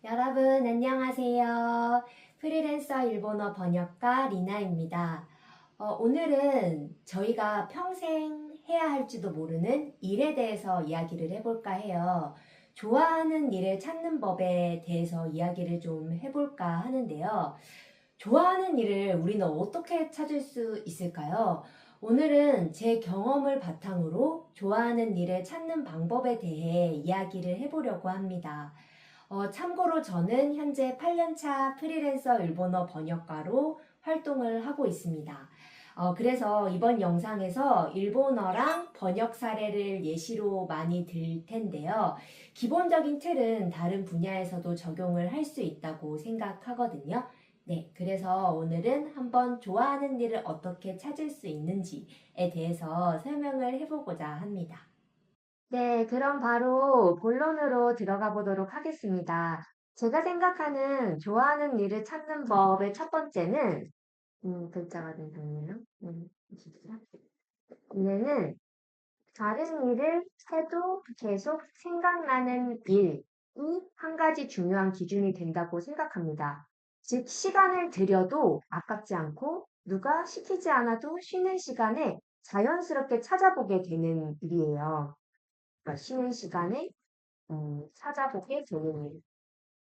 여러분 안녕하세요. 프리랜서 일본어 번역가 리나입니다. 오늘은 저희가 평생 해야 할지도 모르는 일에 대해서 이야기를 해볼까 해요. 좋아하는 일을 찾는 법에 대해서 이야기를 좀 해볼까 하는데요. 좋아하는 일을 우리는 어떻게 찾을 수 있을까요? 오늘은 제 경험을 바탕으로 좋아하는 일을 찾는 방법에 대해 이야기를 해보려고 합니다. 참고로 저는 현재 8년차 프리랜서 일본어 번역가로 활동을 하고 있습니다. 그래서 이번 영상에서 일본어랑 번역 사례를 예시로 많이 들 텐데요. 기본적인 틀은 다른 분야에서도 적용을 할 수 있다고 생각하거든요. 네, 그래서 오늘은 한번 좋아하는 일을 어떻게 찾을 수 있는지에 대해서 설명을 해보고자 합니다. 네, 그럼 바로 본론으로 들어가 보도록 하겠습니다. 제가 생각하는 좋아하는 일을 찾는 법의 첫 번째는, 글자가 좀 좋네요. 얘는 다른 일을 해도 계속 생각나는 일이 한 가지 중요한 기준이 된다고 생각합니다. 즉, 시간을 들여도 아깝지 않고 누가 시키지 않아도 쉬는 시간에 자연스럽게 찾아보게 되는 일이에요. 그러니까 쉬는 시간에 찾아보게 되는 일.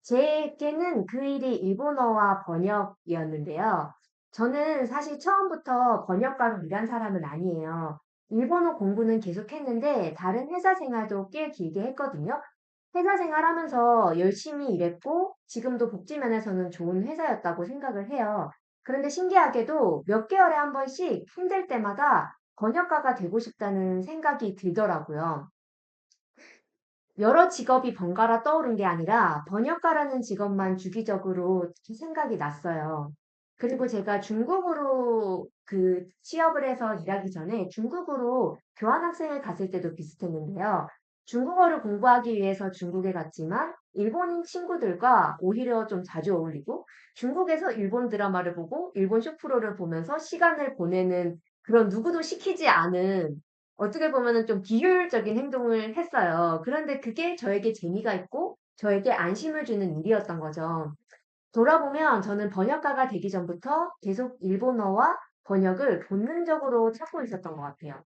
제게는 그 일이 일본어와 번역이었는데요. 저는 사실 처음부터 번역가로 일한 사람은 아니에요. 일본어 공부는 계속 했는데 다른 회사 생활도 꽤 길게 했거든요. 회사 생활하면서 열심히 일했고 지금도 복지 면에서는 좋은 회사였다고 생각을 해요. 그런데 신기하게도 몇 개월에 한 번씩 힘들 때마다 번역가가 되고 싶다는 생각이 들더라고요. 여러 직업이 번갈아 떠오른 게 아니라 번역가라는 직업만 주기적으로 생각이 났어요. 그리고 제가 중국으로 취업을 해서 일하기 전에 중국으로 교환학생을 갔을 때도 비슷했는데요. 중국어를 공부하기 위해서 중국에 갔지만 일본인 친구들과 오히려 좀 자주 어울리고 중국에서 일본 드라마를 보고 일본 쇼프로를 보면서 시간을 보내는 그런 누구도 시키지 않은 어떻게 보면은 좀 비효율적인 행동을 했어요. 그런데 그게 저에게 재미가 있고 저에게 안심을 주는 일이었던 거죠. 돌아보면 저는 번역가가 되기 전부터 계속 일본어와 번역을 본능적으로 찾고 있었던 것 같아요.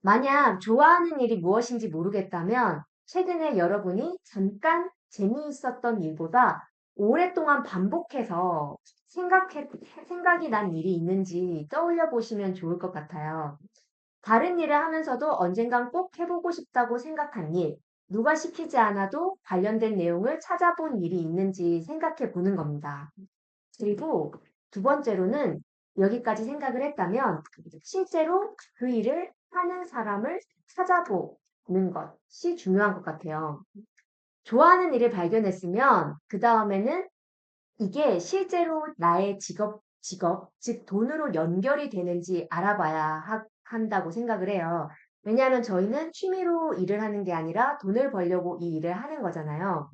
만약 좋아하는 일이 무엇인지 모르겠다면 최근에 여러분이 잠깐 재미있었던 일보다 오랫동안 반복해서 생각이 난 일이 있는지 떠올려 보시면 좋을 것 같아요. 다른 일을 하면서도 언젠간 꼭 해보고 싶다고 생각한 일, 누가 시키지 않아도 관련된 내용을 찾아본 일이 있는지 생각해 보는 겁니다. 그리고 두 번째로는 여기까지 생각을 했다면 실제로 그 일을 하는 사람을 찾아보는 것이 중요한 것 같아요. 좋아하는 일을 발견했으면 그 다음에는 이게 실제로 나의 즉 돈으로 연결이 되는지 알아봐야 한다고 생각을 해요. 왜냐하면 저희는 취미로 일을 하는 게 아니라 돈을 벌려고 이 일을 하는 거잖아요.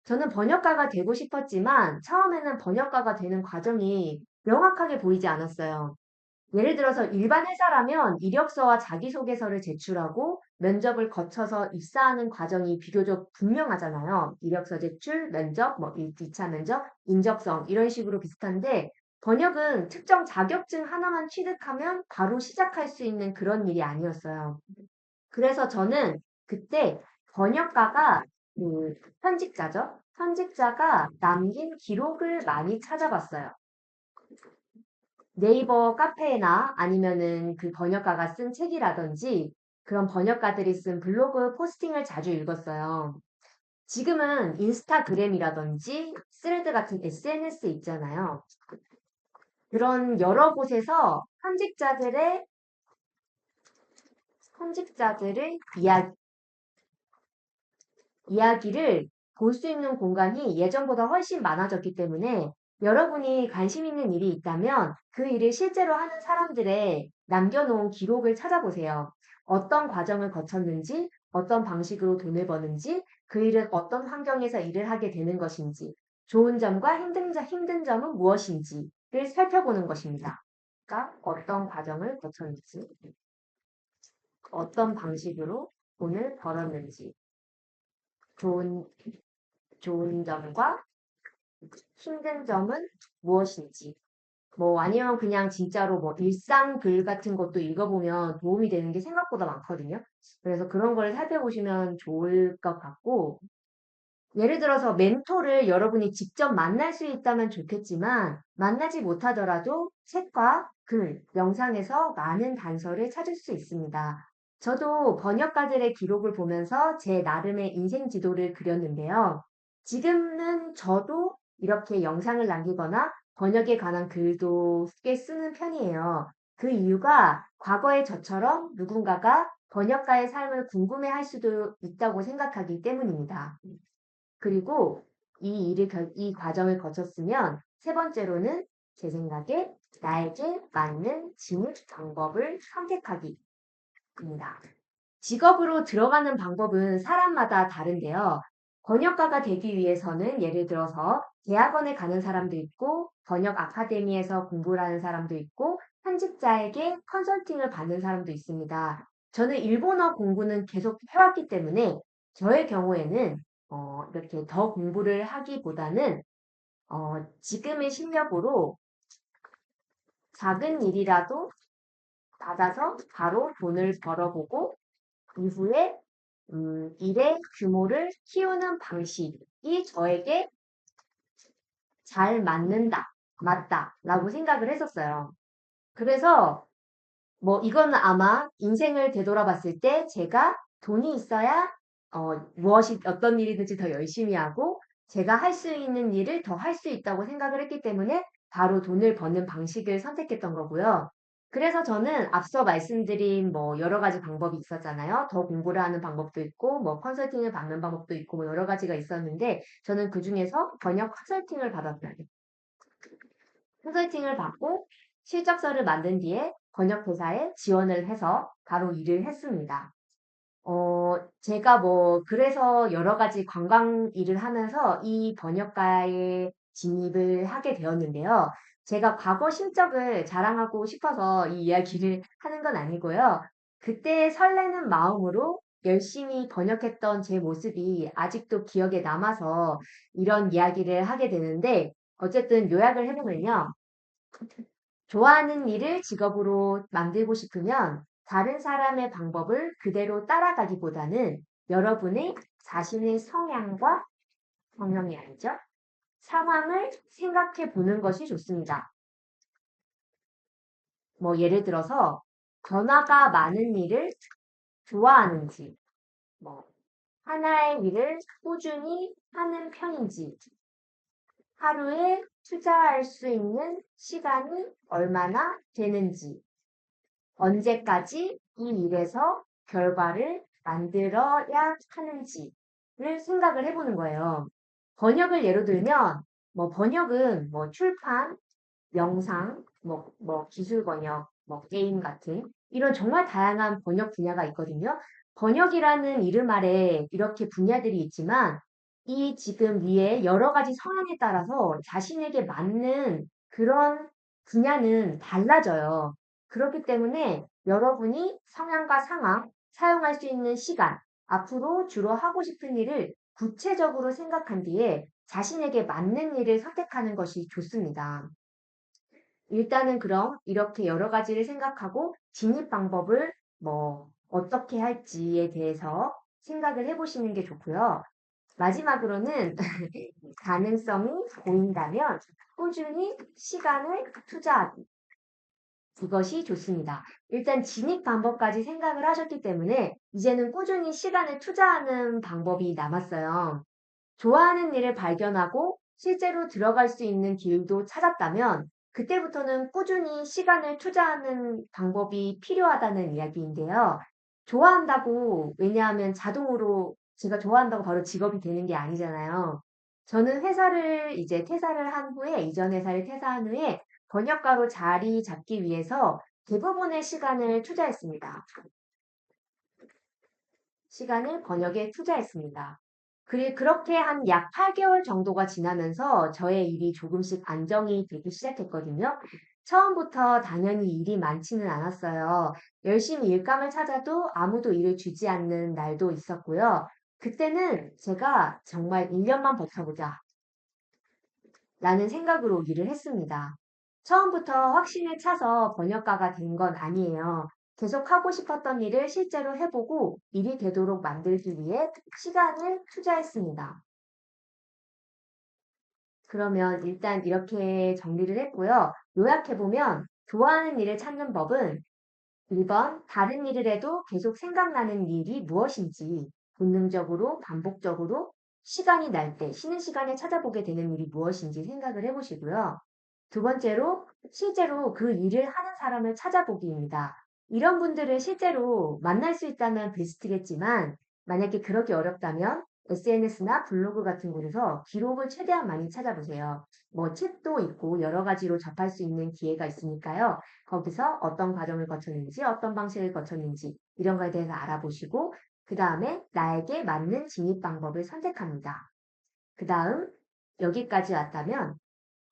저는 번역가가 되고 싶었지만 처음에는 번역가가 되는 과정이 명확하게 보이지 않았어요. 예를 들어서 일반 회사라면 이력서와 자기소개서를 제출하고 면접을 거쳐서 입사하는 과정이 비교적 분명하잖아요. 이력서 제출, 면접, 2차 면접, 인적성 이런 식으로 비슷한데 번역은 특정 자격증 하나만 취득하면 바로 시작할 수 있는 그런 일이 아니었어요. 그래서 저는 그때 번역가가 편집자죠. 편집자가 남긴 기록을 많이 찾아봤어요. 네이버 카페나 아니면은 그 번역가가 쓴 책이라든지 그런 번역가들이 쓴 블로그 포스팅을 자주 읽었어요. 지금은 인스타그램이라든지 스레드 같은 SNS 있잖아요. 그런 여러 곳에서 편집자들의 이야기를 볼 수 있는 공간이 예전보다 훨씬 많아졌기 때문에 여러분이 관심 있는 일이 있다면 그 일을 실제로 하는 사람들의 남겨놓은 기록을 찾아보세요. 어떤 과정을 거쳤는지, 어떤 방식으로 돈을 버는지, 그 일은 어떤 환경에서 일을 하게 되는 것인지, 좋은 점과 힘든 점은 무엇인지를 살펴보는 것입니다. 그러니까 어떤 과정을 거쳤는지, 어떤 방식으로 돈을 벌었는지, 좋은 좋은 점과 힘든 점은 무엇인지. 뭐 아니면 그냥 진짜로 뭐 일상 글 같은 것도 읽어보면 도움이 되는 게 생각보다 많거든요. 그래서 그런 걸 살펴보시면 좋을 것 같고, 예를 들어서 멘토를 여러분이 직접 만날 수 있다면 좋겠지만, 만나지 못하더라도 책과 글, 영상에서 많은 단서를 찾을 수 있습니다. 저도 번역가들의 기록을 보면서 제 나름의 인생 지도를 그렸는데요. 지금은 저도 이렇게 영상을 남기거나 번역에 관한 글도 꽤 쓰는 편이에요. 그 이유가 과거의 저처럼 누군가가 번역가의 삶을 궁금해할 수도 있다고 생각하기 때문입니다. 그리고 이 과정을 거쳤으면 세 번째로는 제 생각에 나에게 맞는 진입 방법을 선택하기입니다. 직업으로 들어가는 방법은 사람마다 다른데요. 번역가가 되기 위해서는 예를 들어서 대학원에 가는 사람도 있고 번역 아카데미에서 공부를 하는 사람도 있고 편집자에게 컨설팅을 받는 사람도 있습니다. 저는 일본어 공부는 계속 해왔기 때문에 저의 경우에는 이렇게 더 공부를 하기보다는 지금의 실력으로 작은 일이라도 받아서 바로 돈을 벌어보고 이후에 일의 규모를 키우는 방식이 저에게 잘 맞다라고 생각을 했었어요. 그래서 뭐 이거는 아마 인생을 되돌아봤을 때 제가 돈이 있어야 무엇이 어떤 일이든지 더 열심히 하고 제가 할 수 있는 일을 더 할 수 있다고 생각을 했기 때문에 바로 돈을 버는 방식을 선택했던 거고요. 그래서 저는 앞서 말씀드린 뭐 여러 가지 방법이 있었잖아요. 더 공부를 하는 방법도 있고 뭐 컨설팅을 받는 방법도 있고 뭐 여러 가지가 있었는데 저는 그중에서 번역 컨설팅을 받았어요. 컨설팅을 받고 실적서를 만든 뒤에 번역회사에 지원을 해서 바로 일을 했습니다. 제가 뭐, 그래서 여러 가지 관광 일을 하면서 이 번역가에 진입을 하게 되었는데요. 제가 과거 실적을 자랑하고 싶어서 이 이야기를 하는 건 아니고요. 그때 설레는 마음으로 열심히 번역했던 제 모습이 아직도 기억에 남아서 이런 이야기를 하게 되는데, 어쨌든 요약을 해보면요. 좋아하는 일을 직업으로 만들고 싶으면 다른 사람의 방법을 그대로 따라가기보다는 여러분의 자신의 성향이 아니죠. 상황을 생각해 보는 것이 좋습니다. 뭐 예를 들어서 변화가 많은 일을 좋아하는지, 뭐 하나의 일을 꾸준히 하는 편인지, 하루에 투자할 수 있는 시간이 얼마나 되는지, 언제까지 이 일에서 결과를 만들어야 하는지를 생각을 해보는 거예요. 번역을 예로 들면, 뭐 번역은 뭐 출판, 영상, 뭐 기술 번역, 뭐 게임 같은 이런 정말 다양한 번역 분야가 있거든요. 번역이라는 이름 아래 이렇게 분야들이 있지만 이 지금 위에 여러 가지 성향에 따라서 자신에게 맞는 그런 분야는 달라져요. 그렇기 때문에 여러분이 성향과 상황, 사용할 수 있는 시간, 앞으로 주로 하고 싶은 일을 구체적으로 생각한 뒤에 자신에게 맞는 일을 선택하는 것이 좋습니다. 일단은 그럼 이렇게 여러 가지를 생각하고 진입 방법을 뭐 어떻게 할지에 대해서 생각을 해보시는 게 좋고요. 마지막으로는 가능성이 보인다면 꾸준히 시간을 투자하기. 이것이 좋습니다. 일단 진입 방법까지 생각을 하셨기 때문에 이제는 꾸준히 시간을 투자하는 방법이 남았어요. 좋아하는 일을 발견하고 실제로 들어갈 수 있는 길도 찾았다면 그때부터는 꾸준히 시간을 투자하는 방법이 필요하다는 이야기인데요. 좋아한다고, 왜냐하면 자동으로 제가 좋아한다고 바로 직업이 되는 게 아니잖아요. 저는 회사를 이제 퇴사를 한 후에, 이전 회사를 퇴사한 후에 번역가로 자리 잡기 위해서 대부분의 시간을 투자했습니다. 시간을 번역에 투자했습니다. 그렇게 한 약 8개월 정도가 지나면서 저의 일이 조금씩 안정이 되기 시작했거든요. 처음부터 당연히 일이 많지는 않았어요. 열심히 일감을 찾아도 아무도 일을 주지 않는 날도 있었고요. 그때는 제가 정말 1년만 버텨보자 라는 생각으로 일을 했습니다. 처음부터 확신에 차서 번역가가 된 건 아니에요. 계속 하고 싶었던 일을 실제로 해보고 일이 되도록 만들기 위해 시간을 투자했습니다. 그러면 일단 이렇게 정리를 했고요. 요약해보면 좋아하는 일을 찾는 법은 1번 다른 일을 해도 계속 생각나는 일이 무엇인지 본능적으로 반복적으로 시간이 날 때 쉬는 시간에 찾아보게 되는 일이 무엇인지 생각을 해보시고요. 두 번째로 실제로 그 일을 하는 사람을 찾아보기입니다. 이런 분들을 실제로 만날 수 있다면 베스트겠지만 만약에 그렇게 어렵다면 SNS나 블로그 같은 곳에서 기록을 최대한 많이 찾아보세요. 뭐 책도 있고 여러 가지로 접할 수 있는 기회가 있으니까요. 거기서 어떤 과정을 거쳤는지, 어떤 방식을 거쳤는지 이런 거에 대해서 알아보시고 그 다음에 나에게 맞는 진입 방법을 선택합니다. 그 다음 여기까지 왔다면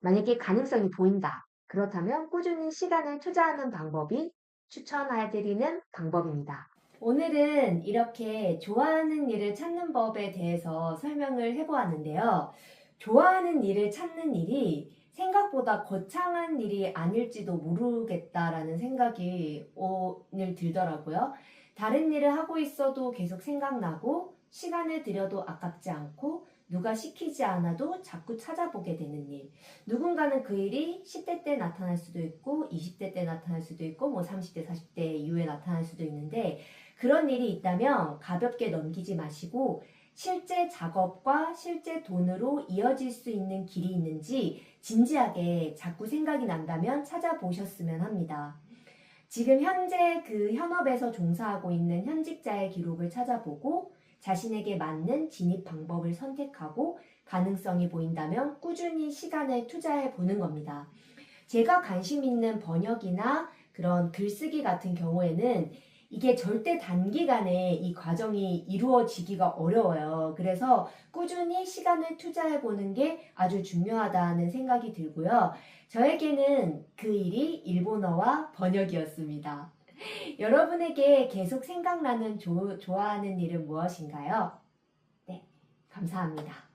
만약에 가능성이 보인다. 그렇다면 꾸준히 시간을 투자하는 방법이 추천해드리는 방법입니다. 오늘은 이렇게 좋아하는 일을 찾는 법에 대해서 설명을 해보았는데요. 좋아하는 일을 찾는 일이 생각보다 거창한 일이 아닐지도 모르겠다라는 생각이 오늘 들더라고요. 다른 일을 하고 있어도 계속 생각나고 시간을 들여도 아깝지 않고 누가 시키지 않아도 자꾸 찾아보게 되는 일. 누군가는 그 일이 10대 때 나타날 수도 있고 20대 때 나타날 수도 있고 뭐 30대, 40대 이후에 나타날 수도 있는데 그런 일이 있다면 가볍게 넘기지 마시고 실제 작업과 실제 돈으로 이어질 수 있는 길이 있는지 진지하게 자꾸 생각이 난다면 찾아보셨으면 합니다. 지금 현재 그 현업에서 종사하고 있는 현직자의 기록을 찾아보고 자신에게 맞는 진입 방법을 선택하고 가능성이 보인다면 꾸준히 시간을 투자해 보는 겁니다. 제가 관심 있는 번역이나 그런 글쓰기 같은 경우에는 이게 절대 단기간에 이 과정이 이루어지기가 어려워요. 그래서 꾸준히 시간을 투자해 보는 게 아주 중요하다는 생각이 들고요. 저에게는 그 일이 일본어와 번역이었습니다. 여러분에게 계속 생각나는 좋아하는 일은 무엇인가요? 네, 감사합니다.